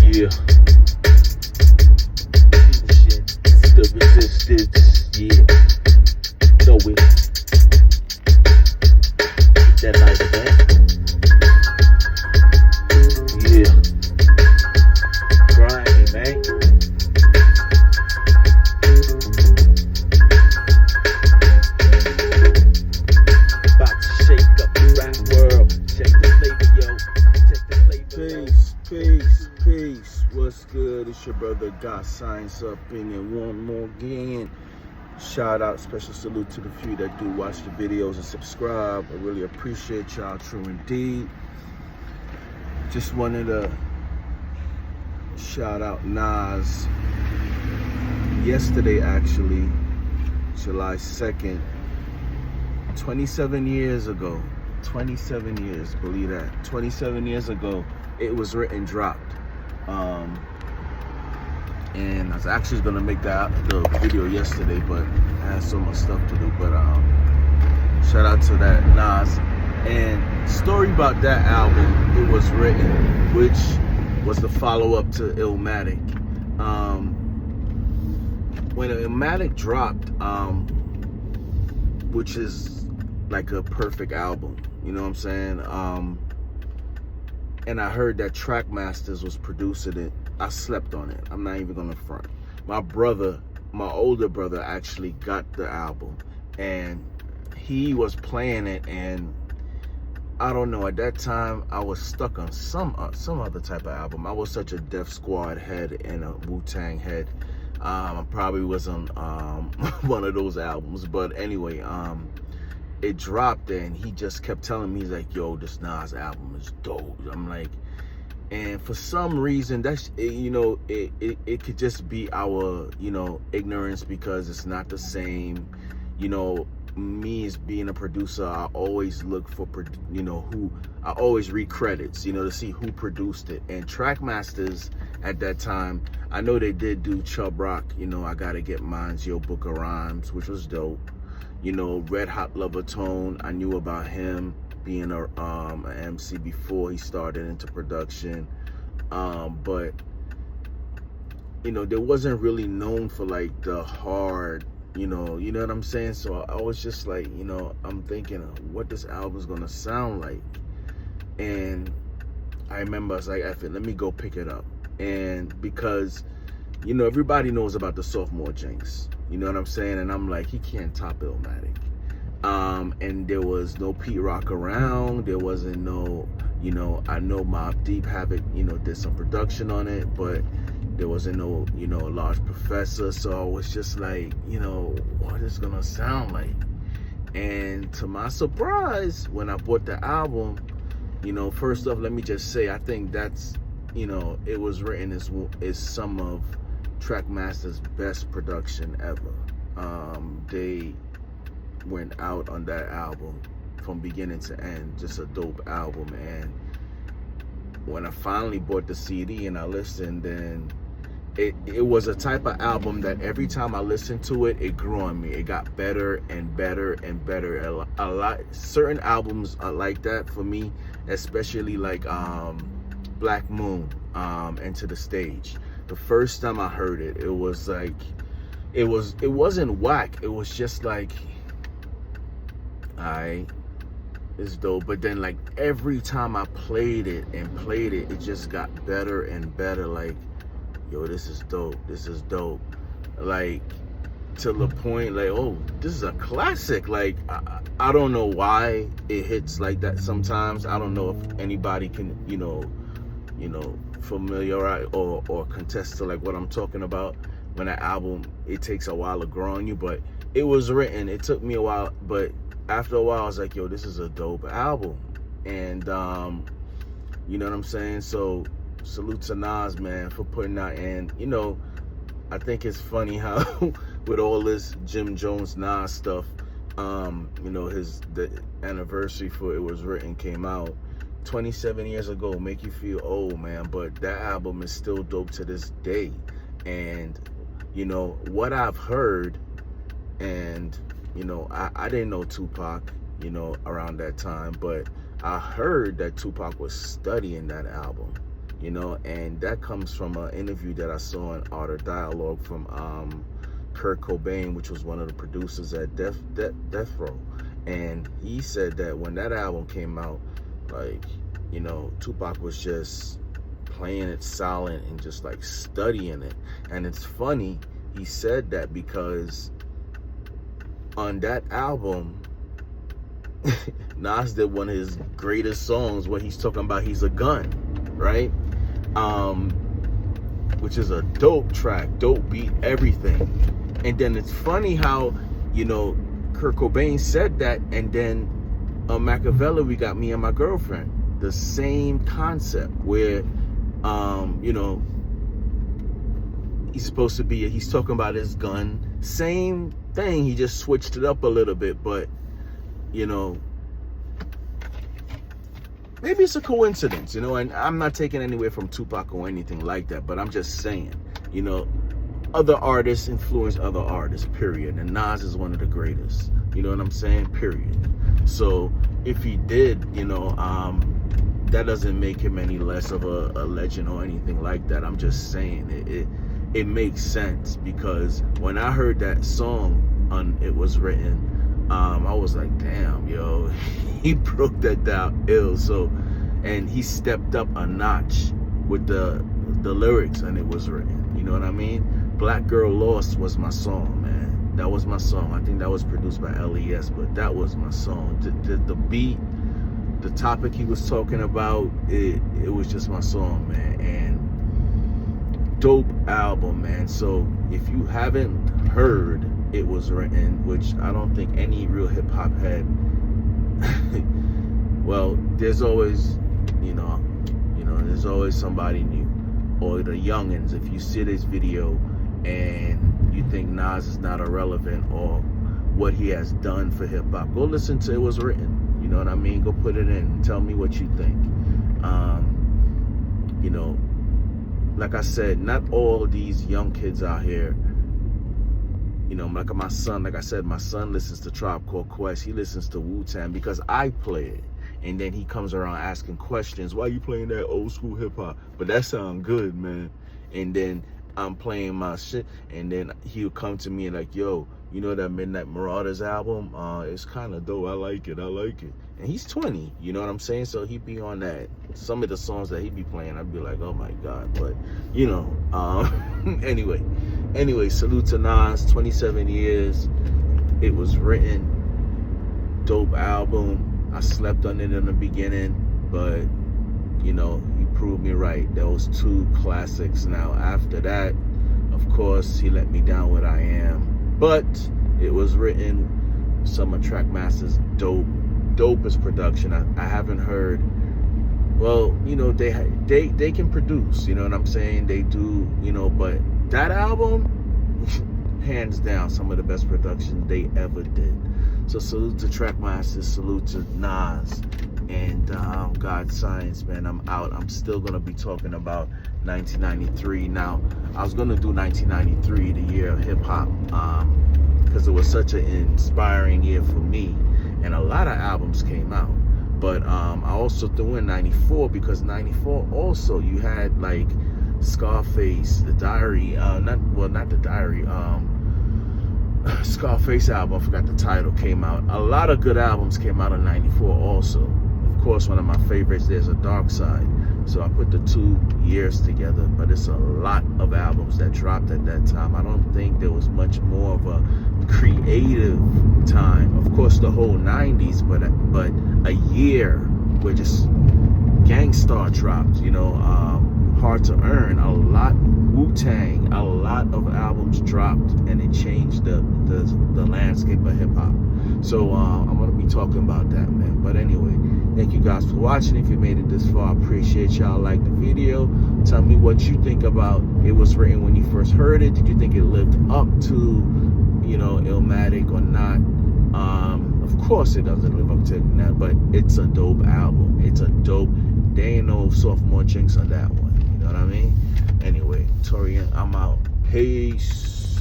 Yeah. Shit. The resistance. Yeah. Know it. That light man. Yeah. Grimy, man. About to shake up the rap world. Check the flavor, yo. Check the flavor. Peace. What's good? It's your brother Got Science up in it one more again. Shout out, special salute to the few that do watch the videos and subscribe. I really appreciate y'all, true indeed. Just wanted to shout out Nas. Yesterday, actually, July 2nd, 27 years ago. 27 years, believe that. 27 years ago, it was written, dropped. And I was actually gonna make the video yesterday, but I had so much stuff to do. But shout out to that Nas. And story about that album, it was written, which was the follow-up to Illmatic. When Illmatic dropped, which is like a perfect album, you know what I'm saying? And I heard that Trackmasters was producing it. I slept on it. I'm not even gonna front. My older brother actually got the album, and he was playing it, and I don't know, at that time I was stuck on some other type of album. I was such a Def Squad head and a Wu-Tang head. I probably was on one of those albums, but anyway, it dropped, and he just kept telling me, he's like, yo, this Nas album is dope. I'm like, and for some reason, that's, you know, it could just be our, you know, ignorance, because it's not the same. You know, me as being a producer, I always look for, you know, I always read credits, you know, to see who produced it. And Trackmasters at that time, I know they did do Chubb Rock, you know, I Gotta Get Mine's Yo Book of Rhymes, which was dope. You know, Red Hot Lover Tone, I knew about him being an MC before he started into production. But, you know, they wasn't really known for like the hard, you know what I'm saying? So I was just like, you know, I'm thinking what this album's gonna sound like. And I remember I was like, F it, let me go pick it up. And because, you know, everybody knows about the Sophomore Jinx. You know what I'm saying? And I'm like, he can't top Illmatic. And there was no Pete Rock around. There wasn't no, you know, I know Mobb Deep you know, did some production on it, but there wasn't no, you know, Large Professor. So I was just like, you know, what is gonna sound like? And to my surprise, when I bought the album, you know, first off, let me just say, I think that's, you know, it was written as some of Trackmaster's best production ever. They went out on that album from beginning to end, just a dope album. And when I finally bought the CD and I listened, then it was a type of album that every time I listened to it, it grew on me. It got better and better and better. A lot, certain albums are like that for me, especially like Black Moon, Enter the Stage. The first time I heard it, it was like, it wasn't whack. It was just like, it's dope. But then like every time I played it, it just got better and better. Like, yo, this is dope. This is dope. Like, to the point, like, oh, this is a classic. Like, I don't know why it hits like that sometimes. I don't know if anybody can, you know, familiarize or contest to like what I'm talking about. When an album, it takes a while to grow on you, but it was written. It took me a while, but after a while, I was like, yo, this is a dope album. And you know what I'm saying? So salute to Nas, man, for putting that in. You know, I think it's funny how with all this Jim Jones Nas stuff, you know, the anniversary for It Was Written came out 27 years ago. Make you feel old, man, but that album is still dope to this day. And you know what I've heard, and you know, I didn't know Tupac, you know, around that time, but I heard that Tupac was studying that album. you know, and that comes from an interview that I saw in Art or Dialogue from Kurt Cobain, which was one of the producers at Death Row. And he said that when that album came out, like, you know, Tupac was just playing it silent and just like studying it. And it's funny he said that because on that album, Nas did one of his greatest songs where he's talking about he's a gun, right? Which is a dope track, dope beat, everything. And then it's funny how, you know, Kurt Cobain said that, and then on Machiavelli, we got Me and My Girlfriend. The same concept where, you know, he's supposed to be, he's talking about his gun. Same thing, he just switched it up a little bit, but, you know, maybe it's a coincidence, you know, and I'm not taking anywhere from Tupac or anything like that, but I'm just saying, you know, other artists influence other artists, period. And Nas is one of the greatest, you know what I'm saying, period. So if he did, you know, that doesn't make him any less of a legend or anything like that. I'm just saying it makes sense, because when I heard that song on It Was Written, I was like, damn, yo, he broke that down ill. So, and he stepped up a notch with the lyrics and It Was Written, you know what I mean? Black Girl Lost was my song, man. That was my song. I think that was produced by LES, but that was my song. The beat, the topic he was talking about, it was just my song, man. And dope album, man. So if you haven't heard It Was Written, which I don't think any real hip hop head, well, there's always, you know, there's always somebody new, or the youngins. If you see this video and you think Nas is not irrelevant or what he has done for hip hop, go listen to It Was Written. You know what I mean? Go put it in and tell me what you think. You know, like I said, not all these young kids out here, you know, like my son, like I said, my son listens to Tribe Called Quest. He listens to Wu-Tang because I play it. And then he comes around asking questions. Why you playing that old school hip hop? But that sound good, man. And then I'm playing my shit. And then he'll come to me and like, yo, you know that Midnight Marauders album? It's kind of dope. I like it. And he's 20, you know what I'm saying? So he'd be on that. Some of the songs that he'd be playing, I'd be like, oh my God. But, you know, anyway, salute to Nas, 27 years. It Was Written. Dope album. I slept on it in the beginning, but, you know, he proved me right. Those two classics. Now, after that, of course, he let me down with I Am. But It Was Written, Summer Trackmasters, dopest production. I haven't heard, well, you know, they can produce, you know what I'm saying? They do, you know, but that album, hands down, some of the best production they ever did. So salute to Trackmasters, salute to Nas, and God Science, man. I'm out. I'm still gonna be talking about 1993. Now, I was gonna do 1993, the year of hip hop, because it was such an inspiring year for me, and a lot of albums came out. But I also threw in 94 because 94 also you had like Scarface, The Diary, not The Diary, Scarface album, I forgot the title, came out. A lot of good albums came out in 94 also. Of course, one of my favorites, There's a Dark Side. So I put the 2 years together, but it's a lot of albums that dropped at that time. I don't think there was much more of a creative time. Of course, the whole 90s, but a year where just Gang Starr dropped, you know, Hard to Earn, a lot, Wu-Tang, a lot of albums dropped, and it changed the landscape of hip-hop. So I'm going to be talking about that, man. But anyway, thank you guys for watching. If you made it this far, I appreciate y'all. Like the video. Tell me what you think about It Was Written when you first heard it. Did you think it lived up to, you know, Illmatic or not? Of course it doesn't live up to that, but it's a dope album. It's a dope, there ain't no sophomore jinx on that one. You know what I mean? Anyway, Torian, I'm out. Peace.